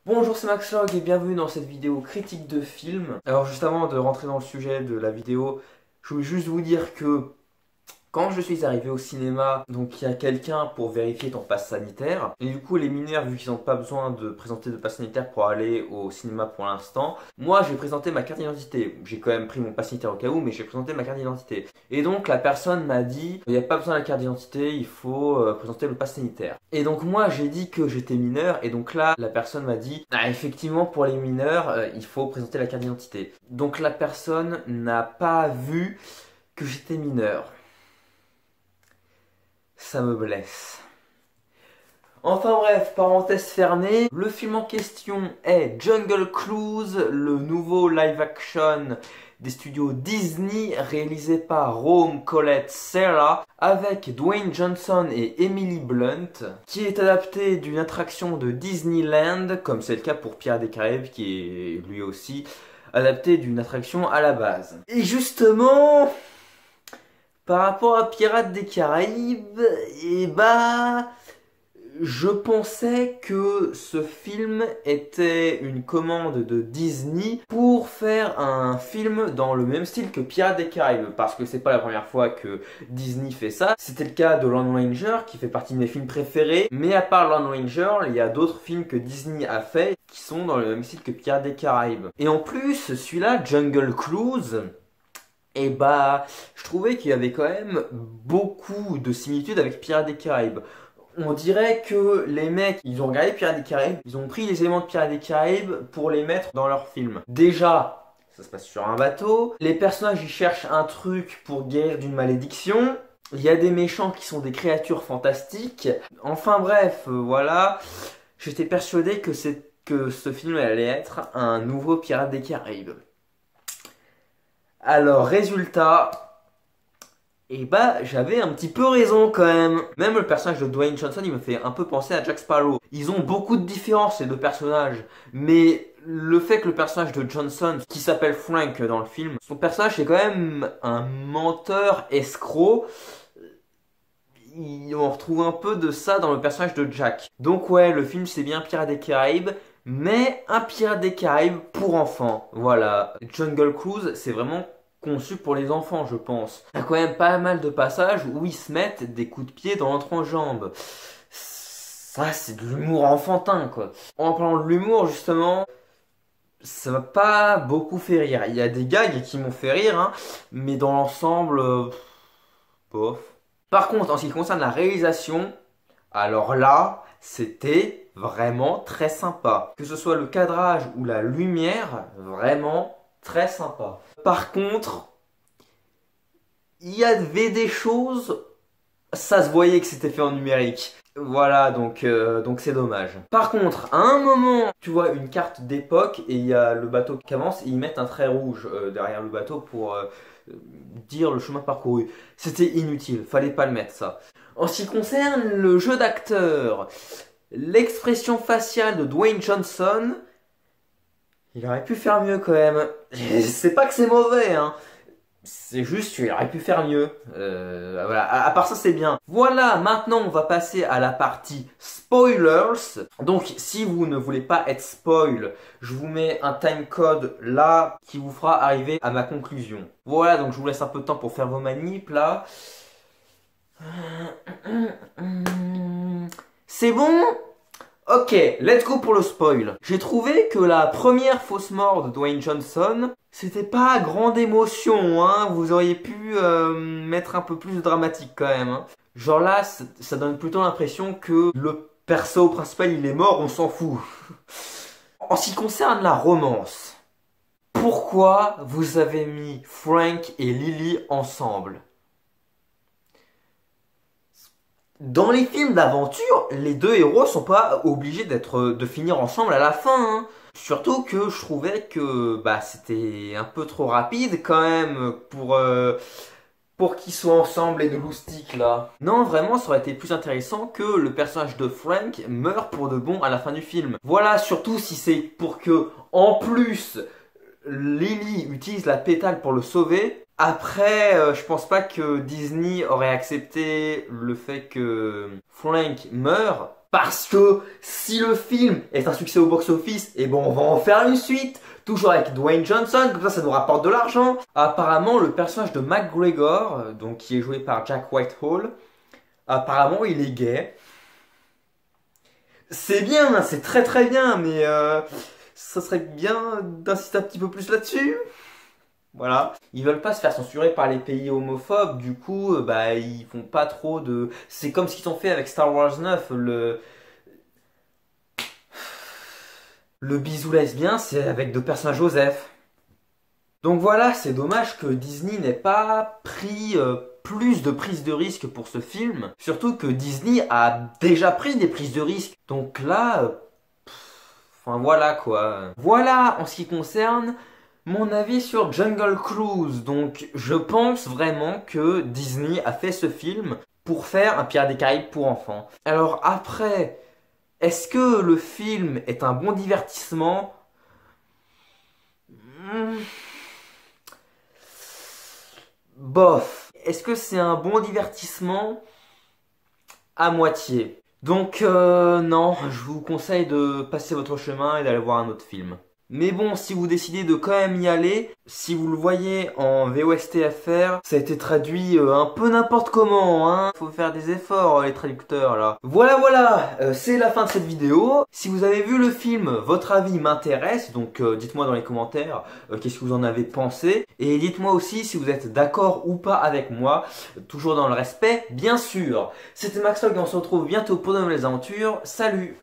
Bonjour, c'est Maxlog et bienvenue dans cette vidéo critique de film. Alors juste avant de rentrer dans le sujet de la vidéo, je voulais juste vous dire que quand je suis arrivé au cinéma, donc il y a quelqu'un pour vérifier ton passe sanitaire. Et du coup, les mineurs, vu qu'ils n'ont pas besoin de présenter de passe sanitaire pour aller au cinéma pour l'instant, moi j'ai présenté ma carte d'identité. J'ai quand même pris mon passe sanitaire au cas où, mais j'ai présenté ma carte d'identité. Et donc la personne m'a dit, il n'y a pas besoin de la carte d'identité, il faut présenter le passe sanitaire. Et donc moi j'ai dit que j'étais mineur, et donc là la personne m'a dit, ah effectivement pour les mineurs, il faut présenter la carte d'identité. Donc la personne n'a pas vu que j'étais mineur. Ça me blesse. Enfin bref, parenthèse fermée, le film en question est Jungle Cruise, le nouveau live-action des studios Disney réalisé par Rome Colette Serra avec Dwayne Johnson et Emily Blunt, qui est adapté d'une attraction de Disneyland, comme c'est le cas pour Pirates des Caraïbes, qui est lui aussi adapté d'une attraction à la base. Et justement, par rapport à Pirates des Caraïbes, je pensais que ce film était une commande de Disney pour faire un film dans le même style que Pirates des Caraïbes, parce que c'est pas la première fois que Disney fait ça. C'était le cas de Lone Ranger, qui fait partie de mes films préférés, mais à part Lone Ranger, il y a d'autres films que Disney a fait qui sont dans le même style que Pirates des Caraïbes. Et en plus, celui-là, Jungle Cruise, je trouvais qu'il y avait quand même beaucoup de similitudes avec Pirates des Caraïbes. On dirait que les mecs, ils ont regardé Pirates des Caraïbes, ils ont pris les éléments de Pirates des Caraïbes pour les mettre dans leur film. Déjà, ça se passe sur un bateau, les personnages ils cherchent un truc pour guérir d'une malédiction, il y a des méchants qui sont des créatures fantastiques, enfin bref, voilà, j'étais persuadé que ce film allait être un nouveau Pirates des Caraïbes. Alors, résultat, j'avais un petit peu raison quand même. Même le personnage de Dwayne Johnson, il me fait un peu penser à Jack Sparrow. Ils ont beaucoup de différences, ces deux personnages. Mais le fait que le personnage de Johnson, qui s'appelle Frank dans le film, son personnage est quand même un menteur escroc. On retrouve un peu de ça dans le personnage de Jack. Donc ouais, le film c'est bien Pirates des Caraïbes, mais un Pirates des Caraïbes pour enfants. Voilà, Jungle Cruise, c'est vraiment conçu pour les enfants, je pense. Il y a quand même pas mal de passages où ils se mettent des coups de pied dans l'entrejambe. Ça, c'est de l'humour enfantin, quoi. En parlant de l'humour, justement, ça m'a pas beaucoup fait rire. Il y a des gags qui m'ont fait rire, hein, mais dans l'ensemble, bof. Par contre, en ce qui concerne la réalisation, alors là, c'était vraiment très sympa. Que ce soit le cadrage ou la lumière, vraiment très sympa. Par contre, il y avait des choses, ça se voyait que c'était fait en numérique. Voilà, donc c'est dommage. Par contre, à un moment, tu vois une carte d'époque et il y a le bateau qui avance et ils mettent un trait rouge derrière le bateau pour dire le chemin parcouru. C'était inutile, fallait pas le mettre ça. En ce qui concerne le jeu d'acteur, l'expression faciale de Dwayne Johnson, il aurait pu faire mieux quand même. C'est pas que c'est mauvais, hein. C'est juste qu'il aurait pu faire mieux. Voilà. À part ça, c'est bien. Voilà, maintenant on va passer à la partie spoilers. Donc, si vous ne voulez pas être spoil, je vous mets un timecode là qui vous fera arriver à ma conclusion. Voilà, donc je vous laisse un peu de temps pour faire vos manips là. C'est bon? Ok, let's go pour le spoil. J'ai trouvé que la première fausse mort de Dwayne Johnson, c'était pas grande émotion, hein. Vous auriez pu mettre un peu plus de dramatique quand même, hein. Genre là, ça donne plutôt l'impression que le perso principal il est mort, on s'en fout. En ce qui concerne la romance, pourquoi vous avez mis Frank et Lily ensemble? Dans les films d'aventure, les deux héros sont pas obligés de finir ensemble à la fin, hein. Surtout que je trouvais que c'était un peu trop rapide quand même pour qu'ils soient ensemble les deux loustiques là. Non, vraiment, ça aurait été plus intéressant que le personnage de Frank meure pour de bon à la fin du film. Voilà, surtout si c'est pour que, en plus, Lily utilise la pétale pour le sauver. Après, je pense pas que Disney aurait accepté le fait que Frank meure Parce que si le film est un succès au box-office, et bon, on va en faire une suite, toujours avec Dwayne Johnson, comme ça nous rapporte de l'argent. Apparemment, le personnage de McGregor, donc qui est joué par Jack Whitehall, apparemment il est gay. C'est bien, c'est très très bien, mais ça serait bien d'insister un petit peu plus là-dessus. Voilà. Ils veulent pas se faire censurer par les pays homophobes, du coup, bah, ils font pas trop de... C'est comme ce qu'ils ont fait avec Star Wars 9, le bisou lesbien, c'est avec deux personnages Joseph. Donc voilà, c'est dommage que Disney n'ait pas pris plus de prises de risque pour ce film. Surtout que Disney a déjà pris des prises de risque. Donc là, enfin voilà quoi. Voilà en ce qui concerne mon avis sur Jungle Cruise. Donc je pense vraiment que Disney a fait ce film pour faire un Pirates des Caraïbes pour enfants. Alors après, est-ce que le film est un bon divertissement? Bof. Est-ce que c'est un bon divertissement? À moitié. Donc non, je vous conseille de passer votre chemin et d'aller voir un autre film. Mais bon, si vous décidez de quand même y aller, si vous le voyez en VOSTFR, ça a été traduit un peu n'importe comment, hein. Faut faire des efforts, les traducteurs, là. Voilà, c'est la fin de cette vidéo. Si vous avez vu le film, votre avis m'intéresse, donc dites-moi dans les commentaires qu'est-ce que vous en avez pensé. Et dites-moi aussi si vous êtes d'accord ou pas avec moi, toujours dans le respect, bien sûr. C'était Maxlog et on se retrouve bientôt pour de nouvelles aventures. Salut!